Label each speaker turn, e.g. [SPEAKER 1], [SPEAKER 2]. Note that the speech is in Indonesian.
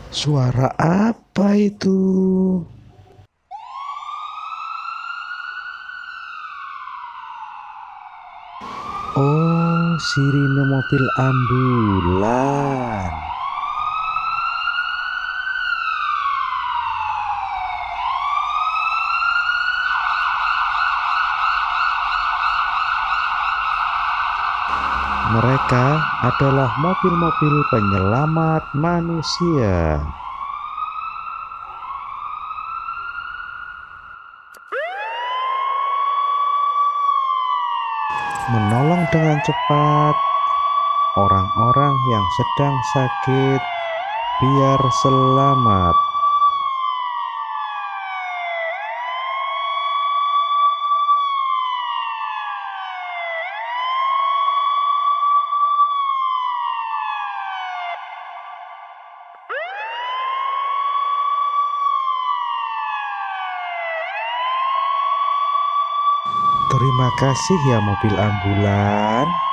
[SPEAKER 1] Suara apa itu? Oh, sirine mobil ambulan. Mereka adalah mobil-mobil penyelamat manusia. Menolong dengan cepat orang-orang yang sedang sakit biar selamat. Terima kasih ya mobil ambulan.